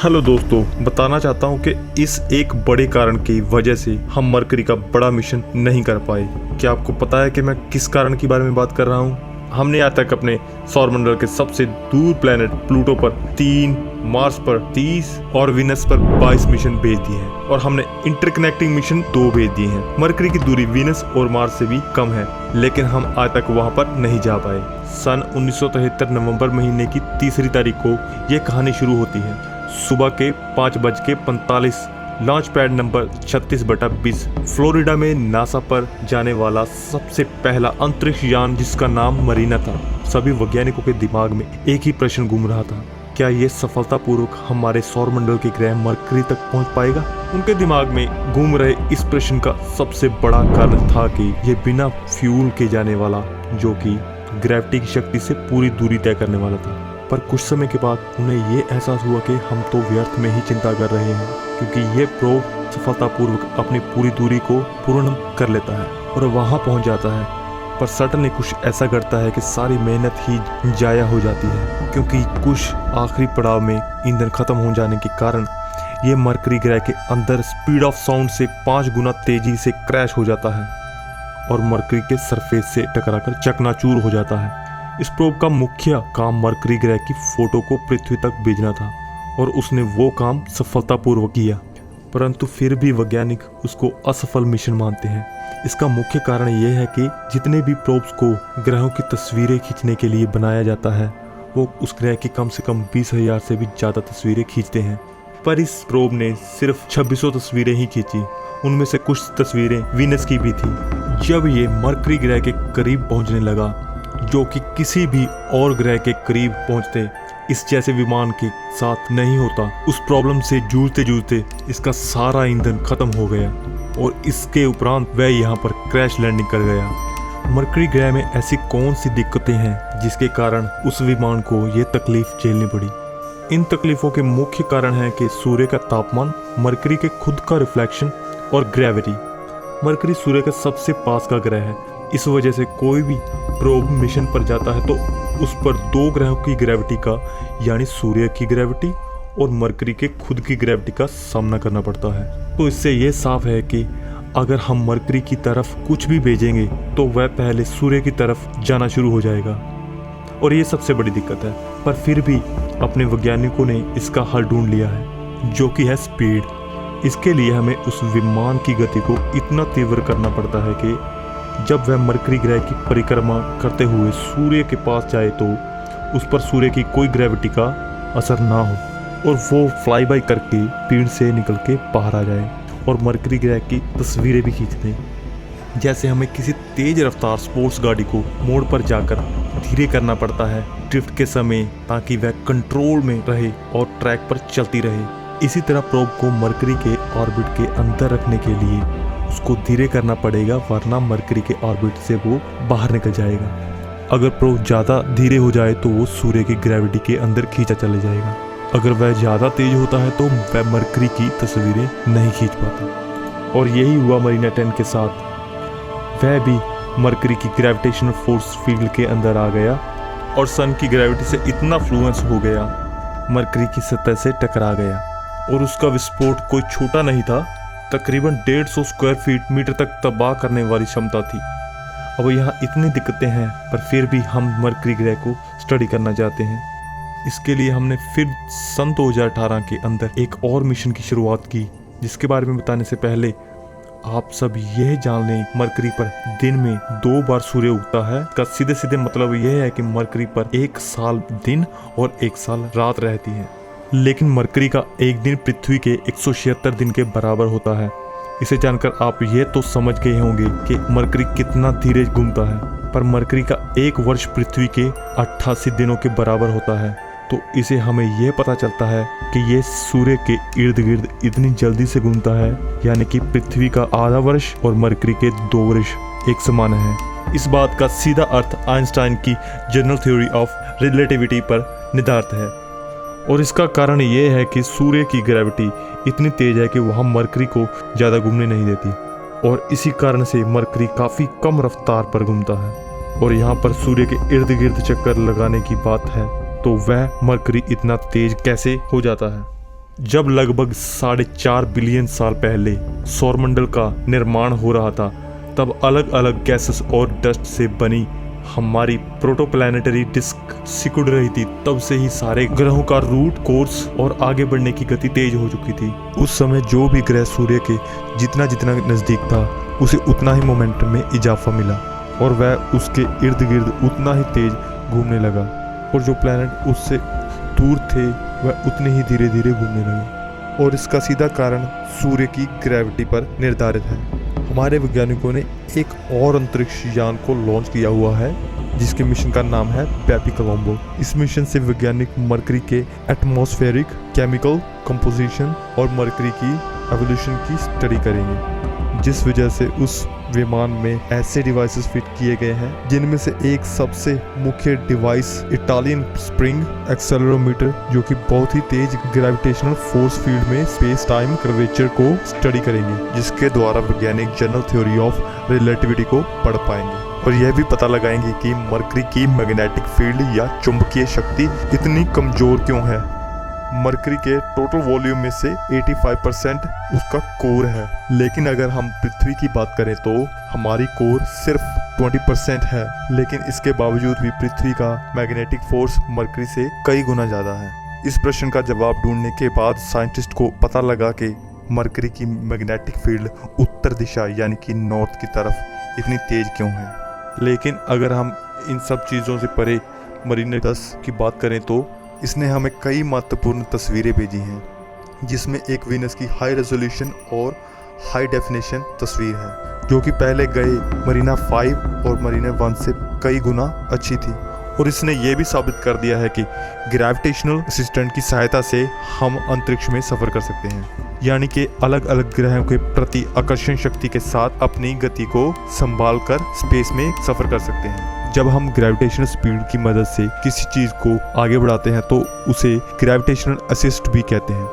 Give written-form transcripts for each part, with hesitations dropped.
Hello दोस्तों, बताना चाहता हूँ कि इस एक बड़े कारण की वजह से हम मरकरी का बड़ा मिशन नहीं कर पाए। क्या आपको पता है कि मैं किस कारण के बारे में बात कर रहा हूँ? हमने आज तक अपने सौरमंडल के सबसे दूर प्लेनेट प्लूटो पर 3, मार्स पर 30 और वीनस पर 22 मिशन भेज दिए हैं और हमने इंटरकनेक्टिंग मिशन 2 भेज दिए हैं। मरकरी की दूरी वीनस और मार्स से भी कम है, लेकिन हम आज तक वहां पर नहीं जा पाए। सन 1973 नवंबर महीने की 3 तारीख को यह कहानी शुरू होती है। सुबह के 5:45 लॉन्च पैड नंबर 36/20 फ्लोरिडा में नासा पर जाने वाला सबसे पहला अंतरिक्ष यान, जिसका नाम मरीना था। सभी वैज्ञानिकों के दिमाग में एक ही प्रश्न घूम रहा था, क्या ये सफलतापूर्वक हमारे सौरमंडल के ग्रह मरकरी तक पहुंच पाएगा? उनके दिमाग में घूम रहे इस प्रश्न का सबसे बड़ा कारण था कि ये बिना फ्यूल के जाने वाला, जो कि ग्रेविटी की शक्ति से पूरी दूरी तय करने वाला था। पर कुछ समय के बाद उन्हें ये एहसास हुआ कि हम तो व्यर्थ में ही चिंता कर रहे हैं, क्योंकि ये प्रोब सफलतापूर्वक अपनी पूरी दूरी को पूर्ण कर लेता है और वहां पहुंच जाता है। पर सडनली कुछ ऐसा घटता है कि सारी मेहनत ही जाया हो जाती है, क्योंकि कुछ आखिरी पड़ाव में ईंधन खत्म हो जाने के कारण ये मरकरी ग्रह के अंदर स्पीड ऑफ साउंड से 5 गुना तेजी से क्रैश हो जाता है और मरकरी के सरफेस से टकराकर चकनाचूर हो जाता है। इस प्रोब का मुख्य काम मरकरी ग्रह की फोटो को पृथ्वी तक भेजना था और उसने वो काम सफलतापूर्वक किया, परंतु फिर भी वैज्ञानिक उसको असफल मिशन मानते हैं। इसका मुख्य कारण यह है कि जितने भी प्रोब्स को ग्रहों की तस्वीरें खींचने के लिए बनाया जाता है, वो उस ग्रह की कम से कम 20,000 से भी ज़्यादा तस्वीरें खींचते हैं। पर इस प्रोब ने सिर्फ 2600 तस्वीरें ही खींची। उनमें से कुछ तस्वीरें वीनस की भी थी। जब ये मरकरी ग्रह के करीब पहुंचने लगा, जो कि किसी भी और ग्रह के करीब पहुंचते इस जैसे विमान के साथ नहीं होता, उस प्रॉब्लम से जूझते जूझते इसका सारा ईंधन खत्म हो गया और इसके उपरांत वह यहाँ पर क्रैश लैंडिंग कर गया। मरकरी ग्रह में ऐसी कौन सी दिक्कतें हैं जिसके कारण उस विमान को ये तकलीफ झेलनी पड़ी? इन तकलीफों के मुख्य कारण है कि सूर्य का तापमान, मरकरी के खुद का रिफ्लेक्शन और ग्रेविटी। मरकरी सूर्य के सबसे पास का ग्रह है। इस वजह से कोई भी प्रोब मिशन पर जाता है तो उस पर 2 ग्रहों की ग्रेविटी का, यानी सूर्य की ग्रेविटी और मरकरी के खुद की ग्रेविटी का सामना करना पड़ता है। तो इससे यह साफ है कि अगर हम मरकरी की तरफ कुछ भी भेजेंगे तो वह पहले सूर्य की तरफ जाना शुरू हो जाएगा और ये सबसे बड़ी दिक्कत है। पर फिर भी अपने वैज्ञानिकों ने इसका हल ढूंढ लिया है, जो कि है स्पीड। इसके लिए हमें उस विमान की गति को इतना तीव्र करना पड़ता है कि जब वह मरकरी ग्रह की परिक्रमा करते हुए सूर्य के पास जाए तो उस पर सूर्य की कोई ग्रेविटी का असर ना हो और वो फ्लाई बाय करके स्पीड से निकल के बाहर आ जाए और मरकरी ग्रह की तस्वीरें भी खींच दें। जैसे हमें किसी तेज रफ्तार स्पोर्ट्स गाड़ी को मोड़ पर जाकर धीरे करना पड़ता है ड्रिफ्ट के समय, ताकि वह कंट्रोल में रहे और ट्रैक पर चलती रहे। इसी तरह प्रोब को मरकरी के ऑर्बिट के अंदर रखने के लिए उसको धीरे करना पड़ेगा, वरना मरकरी के ऑर्बिट से वो बाहर निकल जाएगा। अगर प्रोब ज़्यादा धीरे हो जाए तो वो सूर्य की ग्रेविटी के अंदर खींचा चले जाएगा। अगर वह ज़्यादा तेज होता है तो वह मरकरी की तस्वीरें नहीं खींच पाता। और यही हुआ मरीना 10 के साथ। वह भी मरकरी की ग्रेविटेशनल फोर्स फील्ड के अंदर आ गया और सन की ग्रेविटी से इतना फ्लुएंस हो गया, मरकरी की सतह से टकरा गया और उसका विस्फोट कोई छोटा नहीं था। तकरीबन 150 स्क्वायर फीट मीटर तक तबाह करने वाली क्षमता थी। अब यहाँ इतनी दिक्कतें हैं, पर फिर भी हम मरकरी ग्रह को स्टडी करना चाहते हैं। इसके लिए हमने फिर सन 2018 के अंदर एक और मिशन की शुरुआत की, जिसके बारे में बताने से पहले आप सब यह जान लें, मरकरी पर दिन में 2 बार सूर्य उगता है। इसका सीधे सीधे मतलब यह है कि मरकरी पर 1 साल दिन और 1 साल रात रहती है। लेकिन मरकरी का एक दिन पृथ्वी के 176 दिन के बराबर होता है। इसे जानकर आप ये तो समझ गए होंगे कि मरकरी कितना धीरे घूमता है, पर मरकरी का 1 वर्ष पृथ्वी के 88 दिनों के बराबर होता है। तो इसे हमें यह पता चलता है कि ये सूर्य के इर्द गिर्द इतनी जल्दी से घूमता है, यानी कि पृथ्वी का आधा वर्ष और मरकरी के 2 वर्ष एक समान है। इस बात का सीधा अर्थ आइंस्टाइन की जनरल थ्योरी ऑफ रिलेटिविटी पर निर्धारित है और इसका कारण ये है कि सूर्य की ग्रेविटी इतनी तेज है कि वह मरकरी को ज़्यादा घूमने नहीं देती और इसी कारण से मरकरी काफ़ी कम रफ्तार पर घूमता है। और यहाँ पर सूर्य के इर्द गिर्द चक्कर लगाने की बात है, तो वह मरकरी इतना तेज कैसे हो जाता है? जब लगभग 4.5 बिलियन साल पहले सौरमंडल का निर्माण हो रहा था, तब अलग अलग गैसेस और डस्ट से बनी हमारी प्रोटोप्लैनेटरी डिस्क सिकुड़ रही थी। तब से ही सारे ग्रहों का रूट, कोर्स और आगे बढ़ने की गति तेज हो चुकी थी। उस समय जो भी ग्रह सूर्य के जितना जितना नज़दीक था, उसे उतना ही मोमेंटम में इजाफा मिला और वह उसके इर्द गिर्द उतना ही तेज घूमने लगा, और जो प्लैनेट उससे दूर थे वह उतने ही धीरे धीरे घूमने लगे। और इसका सीधा कारण सूर्य की ग्रेविटी पर निर्धारित है। हमारे वैज्ञानिकों ने एक और अंतरिक्ष यान को लॉन्च किया हुआ है, जिसके मिशन का नाम है बेपी कोलंबो। इस मिशन से वैज्ञानिक मरकरी के एटमॉस्फेरिक, केमिकल कंपोजिशन और मरकरी की एवोल्यूशन की स्टडी करेंगे, जिस वजह से उस विमान में ऐसे डिवाइसेस फिट किए गए हैं, जिनमें से एक सबसे मुख्य डिवाइस इटालियन स्प्रिंग एक्सेलरोमीटर, जो कि बहुत ही तेज ग्रेविटेशनल फोर्स फील्ड में स्पेस टाइम कर्वेचर को स्टडी करेंगे, जिसके द्वारा वैज्ञानिक जनरल थ्योरी ऑफ रिलेटिविटी को पढ़ पाएंगे और यह भी पता लगाएंगे कि मरकरी की मैग्नेटिक फील्ड या चुंबकीय शक्ति इतनी कमजोर क्यों है। मरकरी के टोटल वॉल्यूम में से 85% उसका कोर है, लेकिन अगर हम पृथ्वी की बात करें तो हमारी कोर सिर्फ 20% है, लेकिन इसके बावजूद भी पृथ्वी का मैग्नेटिक फोर्स मरकरी से कई गुना ज़्यादा है। इस प्रश्न का जवाब ढूंढने के बाद साइंटिस्ट को पता लगा कि मरकरी की मैग्नेटिक फील्ड उत्तर दिशा यानी कि नॉर्थ की तरफ इतनी तेज क्यों है। लेकिन अगर हम इन सब चीज़ों से परे मरीना 10 की बात करें तो इसने हमें कई महत्वपूर्ण तस्वीरें भेजी हैं, जिसमें एक वीनस की हाई रेजोल्यूशन और हाई डेफिनेशन तस्वीर है, जो कि पहले गए मरीना 5 और मरीना 1 से कई गुना अच्छी थी। और इसने ये भी साबित कर दिया है कि ग्रेविटेशनल असिस्टेंट की सहायता से हम अंतरिक्ष में सफ़र कर सकते हैं, यानी कि अलग अलग ग्रहों के प्रति आकर्षण शक्ति के साथ अपनी गति को संभाल कर स्पेस में सफ़र कर सकते हैं। जब हम ग्रेविटेशनल स्पीड की मदद से किसी चीज़ को आगे बढ़ाते हैं तो उसे ग्रेविटेशनल असिस्ट भी कहते हैं।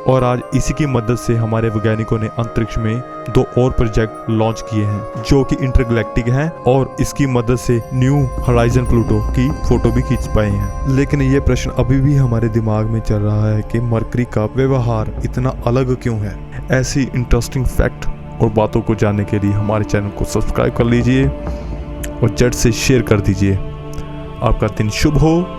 और आज इसी की मदद से हमारे वैज्ञानिकों ने अंतरिक्ष में 2 और प्रोजेक्ट लॉन्च किए हैं, जो कि इंटरगैलेक्टिक हैं, और इसकी मदद से न्यू होराइजन प्लूटो की फोटो भी खींच पाए हैं। लेकिन ये प्रश्न अभी भी हमारे दिमाग में चल रहा है कि मरकरी का व्यवहार इतना अलग क्यों है। ऐसी इंटरेस्टिंग फैक्ट और बातों को जानने के लिए हमारे चैनल को सब्सक्राइब कर लीजिए और झट से शेयर कर दीजिए। आपका दिन शुभ हो।